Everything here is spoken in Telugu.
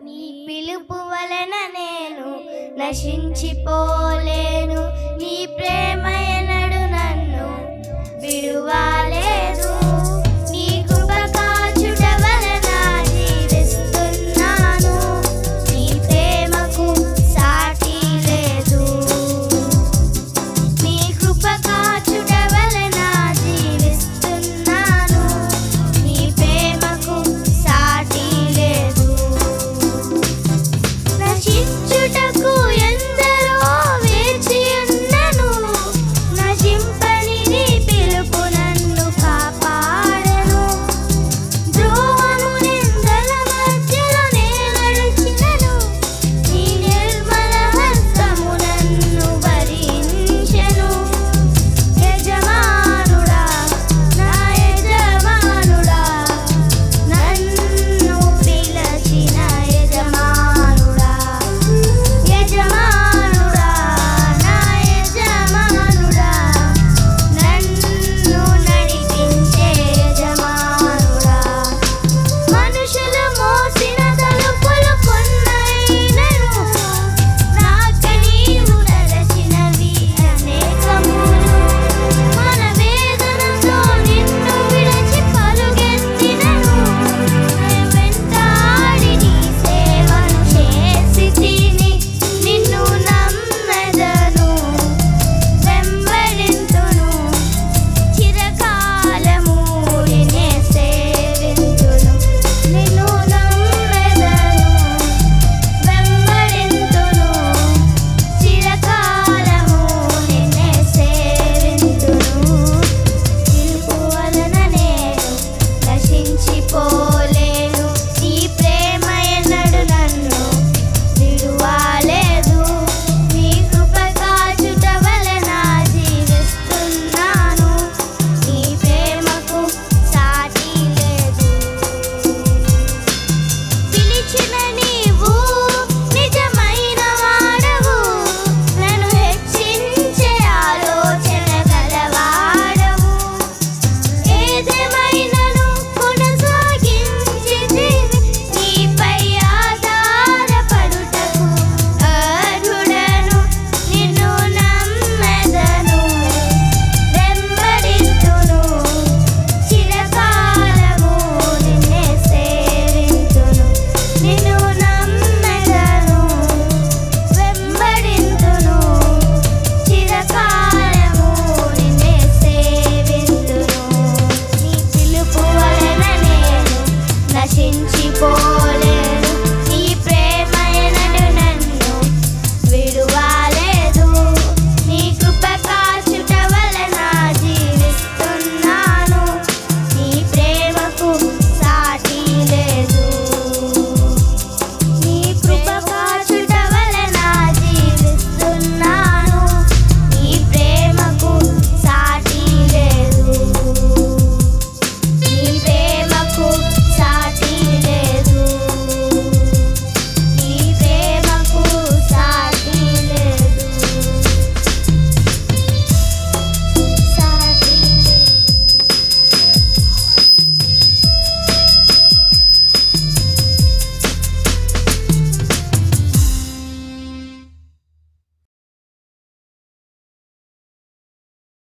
నీ పిలుపు వలన నేను నశించిపోలేను. నీ ప్రేమ ఎన్నడు నన్ను విడువలేదు. నీ కృప కాచుట వలన జీవిస్తున్నాను. నీ ప్రేమకు సాటి లేదు. నీ కృప కాచుట వలన జీవిస్తున్నాను. నీ ప్రేమకు సాటి లేదు. నశించుటకు ఎందరో వేచి ఉన్నను. నశింపని నీ పిలుపు నన్ను కాపాడెను. ద్రోహము నిందల మధ్యలో నే నడిచినను. నీ నిర్మల హస్తము నన్ను భరించెను. యజమానుడా, నా యజమానుడా, నన్ను పిలచిన యజమానుడా, యజమానుడా, నా యజమానుడా, నన్ను నడిపించే యజమానుడా. మనుషులు మోసిన తలుపులు కొన్నైనను నాక నీవు నరచినవి అనేకములు. మన వేదనతో నిన్ను విడిచి పరుగెత్తినను. వెంటాడి నీ సేవను చేసి తిని నిన్ను నమ్మెదను. వెంబడింతును, చిరకాలము నిన్నే సేవింతును. నిన్ను నమ్మెదను, వెంబడింతును, చిరకాలము నిన్నే సేవింతును. పిలుపు వలన నేను నశించిపోలేను. నీ ప్రేమ ఎన్నడు నన్ను విడువలేదు. నీ కృప కాచుట వలన జీవిస్తున్నాను. నీ ప్రేమకు సాటి లేదు. పిలిచిన నీవు నిజమైన వాడవు. నన్ను హెచ్చించే ఆలోచన గలవాడవు. ఏదేమైనను కొనసాగించితివి. నీపై ఆధారపడుటకు అర్హుడను. నిన్ను నమ్మెదను, వెంబడింతును, చిరకాలము నిన్నే సేవింతును. నిన్ను నమ్మెదను, వెంబడింతును, చిరకాలము నిన్నే సేవింతును. నీ పిలుపు వలన నేను నశించిపోలేను.